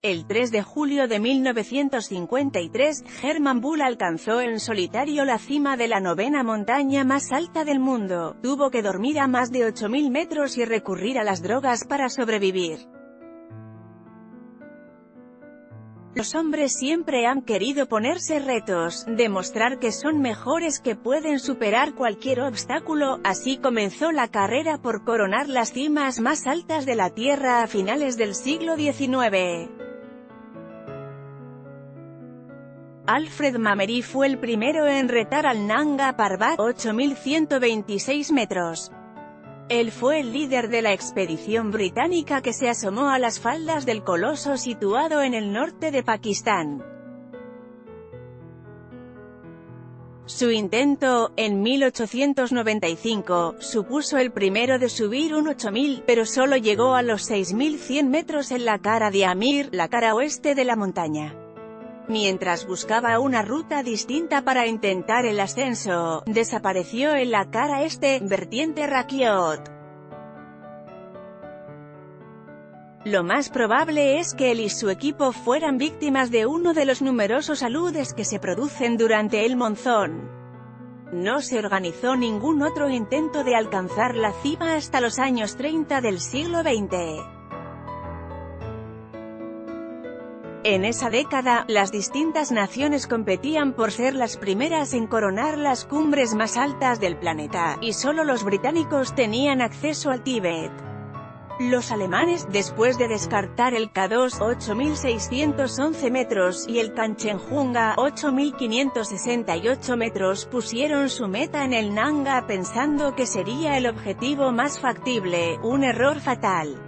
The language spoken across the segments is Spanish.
El 3 de julio de 1953, Hermann Bull alcanzó en solitario la cima de la novena montaña más alta del mundo. Tuvo que dormir a más de 8.000 metros y recurrir a las drogas para sobrevivir. Los hombres siempre han querido ponerse retos, demostrar que son mejores, que pueden superar cualquier obstáculo. Así comenzó la carrera por coronar las cimas más altas de la Tierra a finales del siglo XIX. Alfred Mameri fue el primero en retar al Nanga Parbat, 8.126 metros. Él fue el líder de la expedición británica que se asomó a las faldas del coloso situado en el norte de Pakistán. Su intento, en 1895, supuso el primero de subir un 8.000, pero solo llegó a los 6.100 metros en la cara de Amir, la cara oeste de la montaña. Mientras buscaba una ruta distinta para intentar el ascenso, desapareció en la cara este, vertiente Rakiot. Lo más probable es que él y su equipo fueran víctimas de uno de los numerosos aludes que se producen durante el monzón. No se organizó ningún otro intento de alcanzar la cima hasta los años 30 del siglo XX. En esa década, las distintas naciones competían por ser las primeras en coronar las cumbres más altas del planeta, y solo los británicos tenían acceso al Tíbet. Los alemanes, después de descartar el K2, 8.611 metros, y el Kanchenjunga, 8.568 metros, pusieron su meta en el Nanga pensando que sería el objetivo más factible, un error fatal.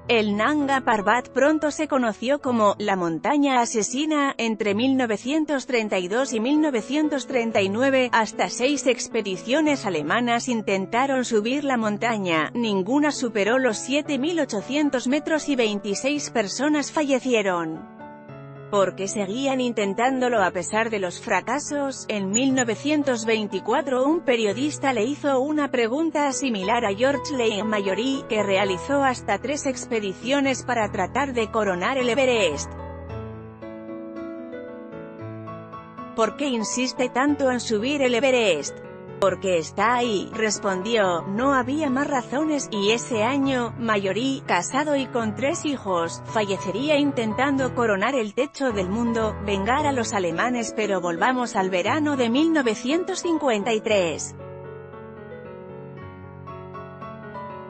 El Nanga Parbat pronto se conoció como «la montaña asesina». Entre 1932 y 1939, hasta 6 expediciones alemanas intentaron subir la montaña, ninguna superó los 7.800 metros y 26 personas fallecieron. ¿Por qué seguían intentándolo a pesar de los fracasos? En 1924 un periodista le hizo una pregunta similar a George Lane-Mallory, que realizó hasta 3 expediciones para tratar de coronar el Everest. ¿Por qué insiste tanto en subir el Everest? «Porque está ahí», respondió. No había más razones, y ese año, Mallory, casado y con 3 hijos, fallecería intentando coronar el techo del mundo, vengar a los alemanes. Pero volvamos al verano de 1953.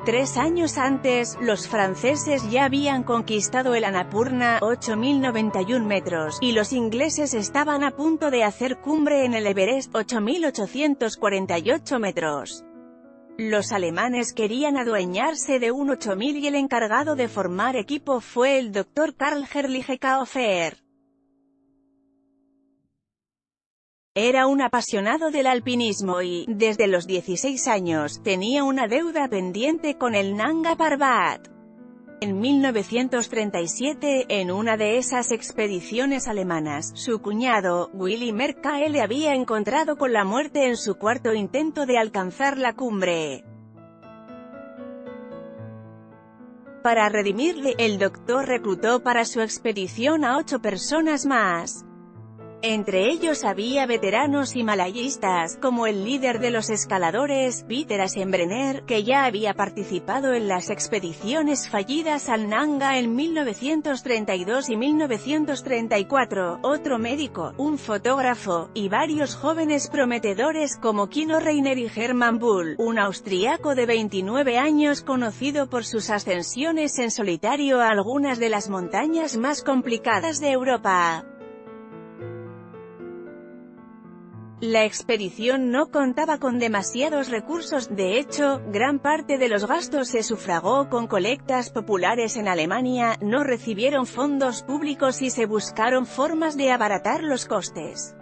3 años antes, los franceses ya habían conquistado el Annapurna, 8.091 metros, y los ingleses estaban a punto de hacer cumbre en el Everest, 8.848 metros. Los alemanes querían adueñarse de un 8.000 y el encargado de formar equipo fue el Dr. Karl-Herrlich Kauffer. Era un apasionado del alpinismo y, desde los 16 años, tenía una deuda pendiente con el Nanga Parbat. En 1937, en una de esas expediciones alemanas, su cuñado, Willy Merckx, le había encontrado con la muerte en su cuarto intento de alcanzar la cumbre. Para redimirle, el doctor reclutó para su expedición a 8 personas más. Entre ellos había veteranos himalayistas, como el líder de los escaladores, Peter Aschenbrenner, que ya había participado en las expediciones fallidas al Nanga en 1932 y 1934, otro médico, un fotógrafo, y varios jóvenes prometedores como Kino Reiner y Hermann Bull, un austriaco de 29 años conocido por sus ascensiones en solitario a algunas de las montañas más complicadas de Europa. La expedición no contaba con demasiados recursos, de hecho, gran parte de los gastos se sufragó con colectas populares en Alemania, no recibieron fondos públicos y se buscaron formas de abaratar los costes.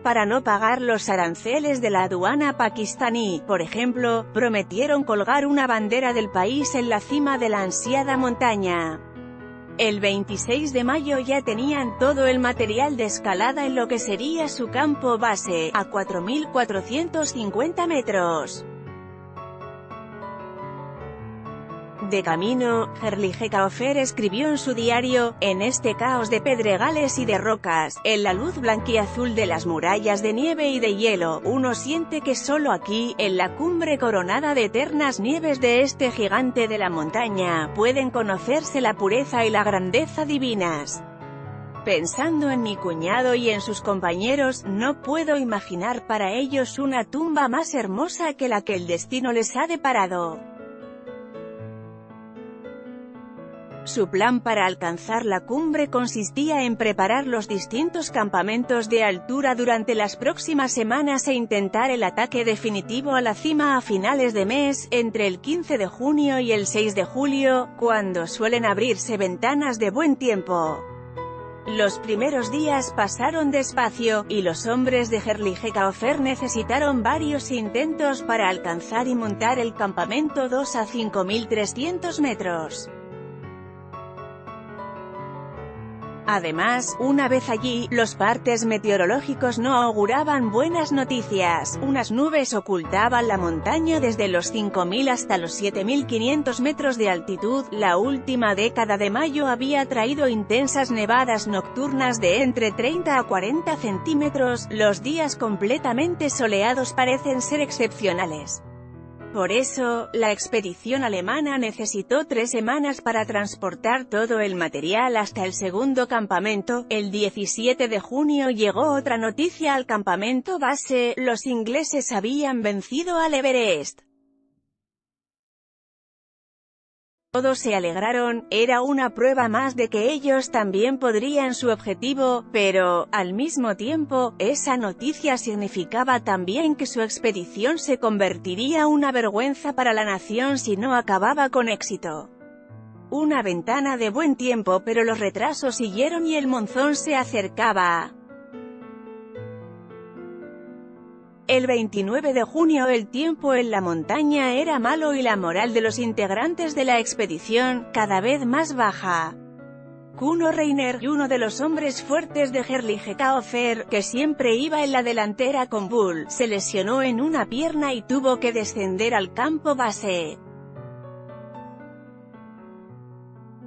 Para no pagar los aranceles de la aduana pakistaní, por ejemplo, prometieron colgar una bandera del país en la cima de la ansiada montaña. El 26 de mayo ya tenían todo el material de escalada en lo que sería su campo base, a 4.450 metros. De camino, Herlihy-Kauffer escribió en su diario: en este caos de pedregales y de rocas, en la luz blanquiazul de las murallas de nieve y de hielo, uno siente que solo aquí, en la cumbre coronada de eternas nieves de este gigante de la montaña, pueden conocerse la pureza y la grandeza divinas. Pensando en mi cuñado y en sus compañeros, no puedo imaginar para ellos una tumba más hermosa que la que el destino les ha deparado. Su plan para alcanzar la cumbre consistía en preparar los distintos campamentos de altura durante las próximas semanas e intentar el ataque definitivo a la cima a finales de mes, entre el 15 de junio y el 6 de julio, cuando suelen abrirse ventanas de buen tiempo. Los primeros días pasaron despacio, y los hombres de Herlihy-Kauffer necesitaron varios intentos para alcanzar y montar el campamento 2 a 5.300 metros. Además, una vez allí, los partes meteorológicos no auguraban buenas noticias. Unas nubes ocultaban la montaña desde los 5.000 hasta los 7.500 metros de altitud. La última década de mayo había traído intensas nevadas nocturnas de entre 30 a 40 centímetros. Los días completamente soleados parecen ser excepcionales. Por eso, la expedición alemana necesitó 3 semanas para transportar todo el material hasta el segundo campamento. El 17 de junio llegó otra noticia al campamento base: los ingleses habían vencido al Everest. Todos se alegraron, era una prueba más de que ellos también podrían su objetivo, pero, al mismo tiempo, esa noticia significaba también que su expedición se convertiría en una vergüenza para la nación si no acababa con éxito. Una ventana de buen tiempo, pero los retrasos siguieron y el monzón se acercaba. El 29 de junio el tiempo en la montaña era malo y la moral de los integrantes de la expedición, cada vez más baja. Kuno Reiner, uno de los hombres fuertes de Herlihy-Kauffer, que siempre iba en la delantera con Bull, se lesionó en una pierna y tuvo que descender al campo base.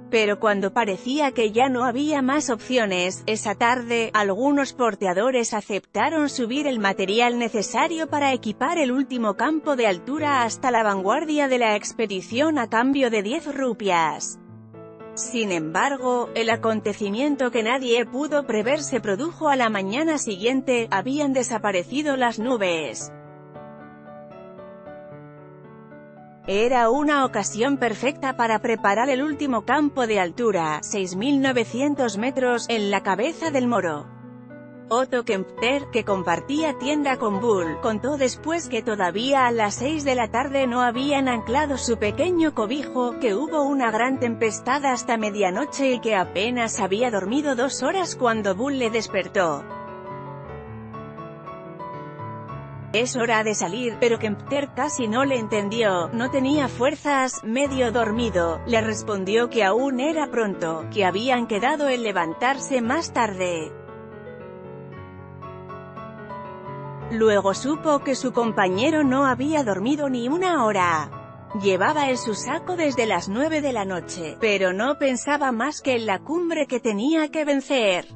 Pero cuando parecía que ya no había más opciones, esa tarde, algunos porteadores aceptaron subir el material necesario para equipar el último campo de altura hasta la vanguardia de la expedición a cambio de 10 rupias. Sin embargo, el acontecimiento que nadie pudo prever se produjo a la mañana siguiente: habían desaparecido las nubes. Era una ocasión perfecta para preparar el último campo de altura, 6.900 metros, en la cabeza del Moro. Otto Kempter, que compartía tienda con Bull, contó después que todavía a las 6 de la tarde no habían anclado su pequeño cobijo, que hubo una gran tempestad hasta medianoche y que apenas había dormido 2 horas cuando Bull le despertó. «Es hora de salir», pero Kempter casi no le entendió, no tenía fuerzas, medio dormido, le respondió que aún era pronto, que habían quedado en levantarse más tarde. Luego supo que su compañero no había dormido ni una hora. Llevaba en su saco desde las 9 de la noche, pero no pensaba más que en la cumbre que tenía que vencer.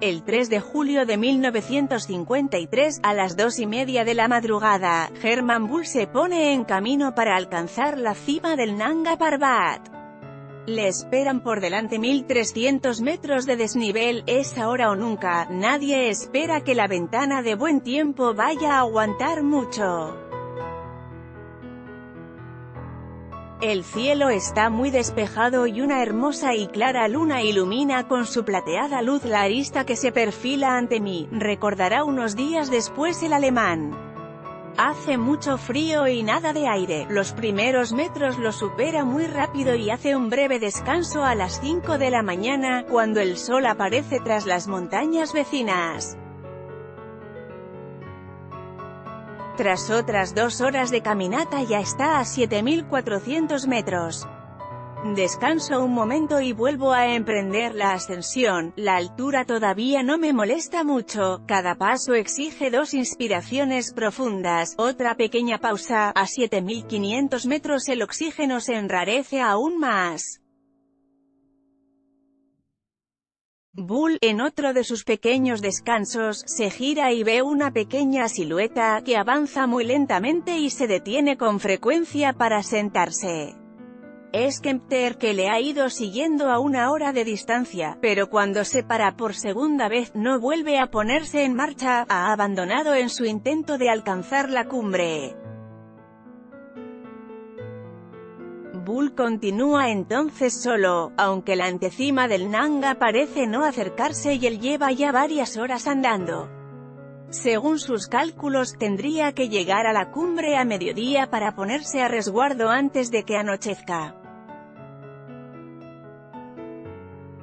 El 3 de julio de 1953, a las 2:30 de la madrugada, Hermann Bull se pone en camino para alcanzar la cima del Nanga Parbat. Le esperan por delante 1.300 metros de desnivel, es ahora o nunca, nadie espera que la ventana de buen tiempo vaya a aguantar mucho. El cielo está muy despejado y una hermosa y clara luna ilumina con su plateada luz la arista que se perfila ante mí, recordará unos días después el alemán. Hace mucho frío y nada de aire, los primeros metros lo supera muy rápido y hace un breve descanso a las 5 de la mañana, cuando el sol aparece tras las montañas vecinas. Tras otras 2 horas de caminata ya está a 7.400 metros. Descanso un momento y vuelvo a emprender la ascensión. La altura todavía no me molesta mucho, cada paso exige 2 inspiraciones profundas, otra pequeña pausa. A 7500 metros el oxígeno se enrarece aún más. Bull, en otro de sus pequeños descansos, se gira y ve una pequeña silueta, que avanza muy lentamente y se detiene con frecuencia para sentarse. Es Kempter, que le ha ido siguiendo a 1 hora de distancia, pero cuando se para por segunda vez, no vuelve a ponerse en marcha, ha abandonado en su intento de alcanzar la cumbre. Bull continúa entonces solo, aunque la antecima del Nanga parece no acercarse y él lleva ya varias horas andando. Según sus cálculos, tendría que llegar a la cumbre a mediodía para ponerse a resguardo antes de que anochezca.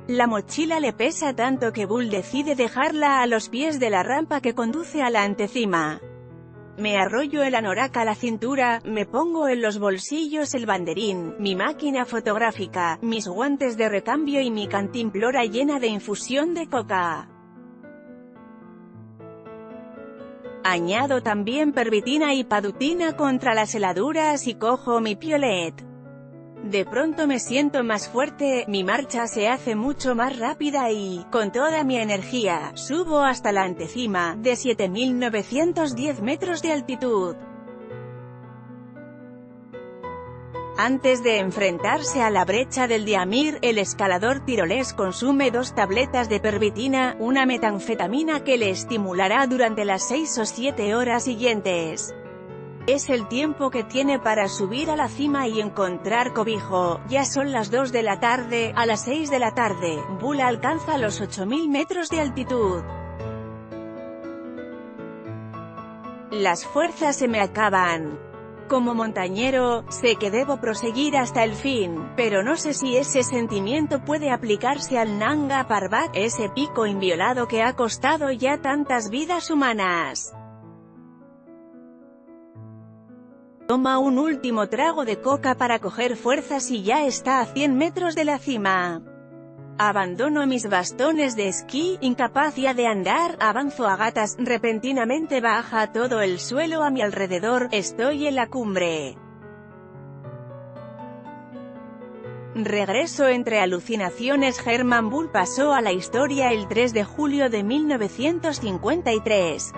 La mochila le pesa tanto que Bull decide dejarla a los pies de la rampa que conduce a la antecima. Me arrollo el anorak a la cintura, me pongo en los bolsillos el banderín, mi máquina fotográfica, mis guantes de recambio y mi cantimplora llena de infusión de coca. Añado también pervitina y padutina contra las heladuras y cojo mi piolet. De pronto me siento más fuerte, mi marcha se hace mucho más rápida y, con toda mi energía, subo hasta la antecima, de 7910 metros de altitud. Antes de enfrentarse a la brecha del Diamir, el escalador tirolés consume 2 tabletas de pervitina, una metanfetamina que le estimulará durante las 6 o 7 horas siguientes. Es el tiempo que tiene para subir a la cima y encontrar cobijo. Ya son las 2 de la tarde, a las 6 de la tarde, Bull alcanza los 8000 metros de altitud. Las fuerzas se me acaban. Como montañero, sé que debo proseguir hasta el fin, pero no sé si ese sentimiento puede aplicarse al Nanga Parbat, ese pico inviolado que ha costado ya tantas vidas humanas. Toma un último trago de coca para coger fuerzas y ya está a 100 metros de la cima. Abandono mis bastones de esquí, incapaz ya de andar, avanzo a gatas, repentinamente baja todo el suelo a mi alrededor, estoy en la cumbre. Regreso entre alucinaciones. Hermann Bull pasó a la historia el 3 de julio de 1953.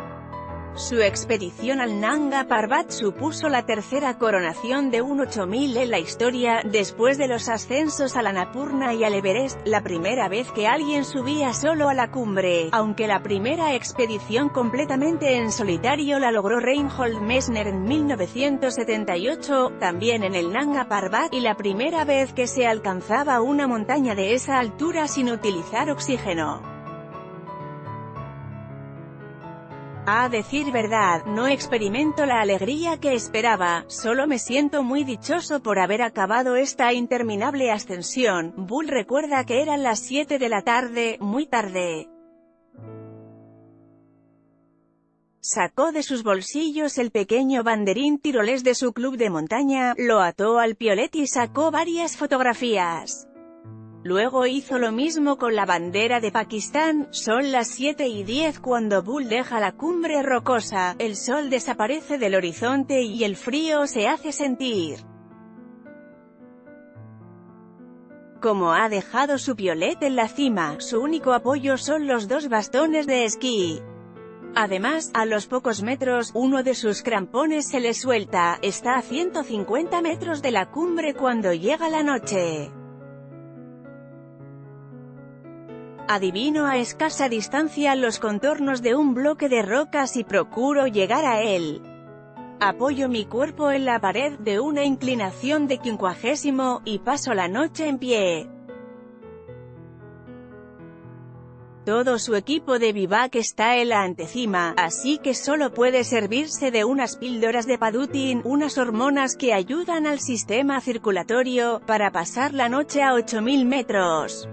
Su expedición al Nanga Parbat supuso la tercera coronación de un 8000 en la historia, después de los ascensos al Annapurna y al Everest, la primera vez que alguien subía solo a la cumbre, aunque la primera expedición completamente en solitario la logró Reinhold Messner en 1978, también en el Nanga Parbat, y la primera vez que se alcanzaba una montaña de esa altura sin utilizar oxígeno. A decir verdad, no experimento la alegría que esperaba, solo me siento muy dichoso por haber acabado esta interminable ascensión. Bull recuerda que eran las 7 de la tarde, muy tarde. Sacó de sus bolsillos el pequeño banderín tirolés de su club de montaña, lo ató al piolet y sacó varias fotografías. Luego hizo lo mismo con la bandera de Pakistán. Son las 7:10 cuando Bull deja la cumbre rocosa, el sol desaparece del horizonte y el frío se hace sentir. Como ha dejado su piolet en la cima, su único apoyo son los 2 bastones de esquí. Además, a los pocos metros, uno de sus crampones se le suelta. Está a 150 metros de la cumbre cuando llega la noche. Adivino a escasa distancia los contornos de un bloque de rocas y procuro llegar a él. Apoyo mi cuerpo en la pared de una inclinación de 50 y paso la noche en pie. Todo su equipo de bivac está en la antecima, así que solo puede servirse de unas píldoras de padutin, unas hormonas que ayudan al sistema circulatorio, para pasar la noche a 8000 metros.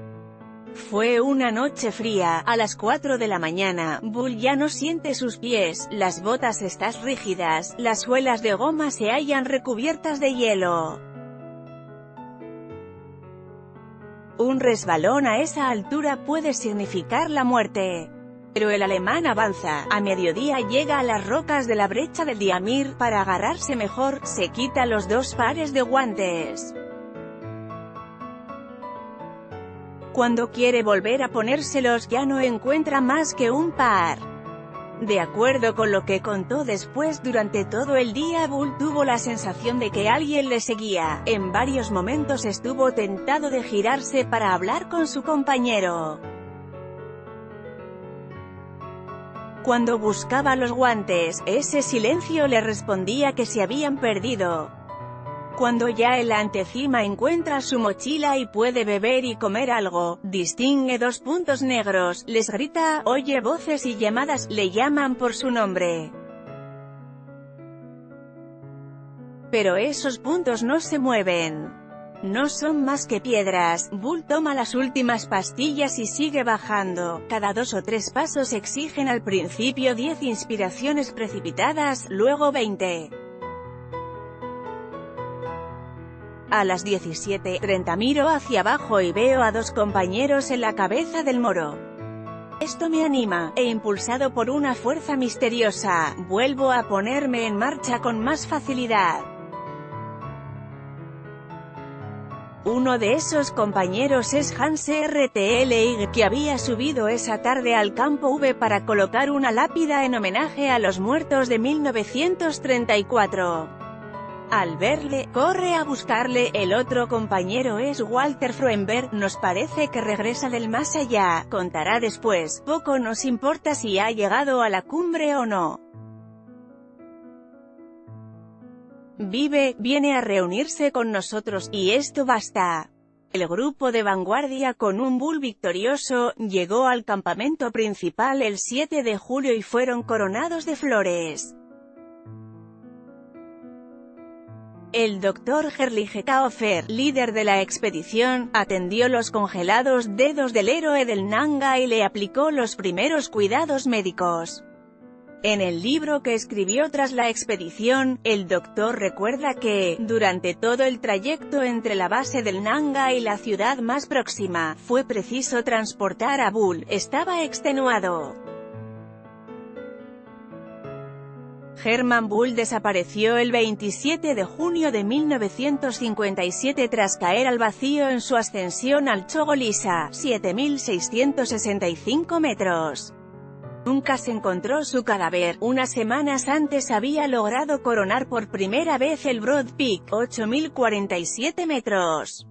Fue una noche fría. A las 4 de la mañana, Bull ya no siente sus pies, las botas están rígidas, las suelas de goma se hallan recubiertas de hielo. un resbalón a esa altura puede significar la muerte. Pero el alemán avanza. A mediodía llega a las rocas de la brecha del Diamir. Para agarrarse mejor, se quita los 2 pares de guantes. Cuando quiere volver a ponérselos, ya no encuentra más que un par. De acuerdo con lo que contó después, durante todo el día Bull tuvo la sensación de que alguien le seguía. En varios momentos estuvo tentado de girarse para hablar con su compañero. Cuando buscaba los guantes, ese silencio le respondía que se habían perdido. Cuando ya en la antecima encuentra su mochila y puede beber y comer algo, distingue 2 puntos negros, les grita, oye voces y llamadas, le llaman por su nombre. Pero esos puntos no se mueven. No son más que piedras. Bull toma las últimas pastillas y sigue bajando. Cada 2 o 3 pasos exigen al principio 10 inspiraciones precipitadas, luego 20. A las 17:30 miro hacia abajo y veo a 2 compañeros en la cabeza del moro. Esto me anima, e impulsado por una fuerza misteriosa, vuelvo a ponerme en marcha con más facilidad. Uno de esos compañeros es Hans Rtlig, que había subido esa tarde al campo V para colocar una lápida en homenaje a los muertos de 1934. Al verle, corre a buscarle. El otro compañero es Walter Froenberg. Nos parece que regresa del más allá, contará después. Poco nos importa si ha llegado a la cumbre o no. Viene a reunirse con nosotros, y esto basta. El grupo de vanguardia, con un Bull victorioso, llegó al campamento principal el 7 de julio y fueron coronados de flores. El Dr. Herlige Kauffer, líder de la expedición, atendió los congelados dedos del héroe del Nanga y le aplicó los primeros cuidados médicos. En el libro que escribió tras la expedición, el doctor recuerda que, durante todo el trayecto entre la base del Nanga y la ciudad más próxima, fue preciso transportar a Bull, estaba extenuado. Hermann Bull desapareció el 27 de junio de 1957 tras caer al vacío en su ascensión al Chogolisa, 7.665 metros. Nunca se encontró su cadáver. Unas semanas antes había logrado coronar por primera vez el Broad Peak, 8.047 metros.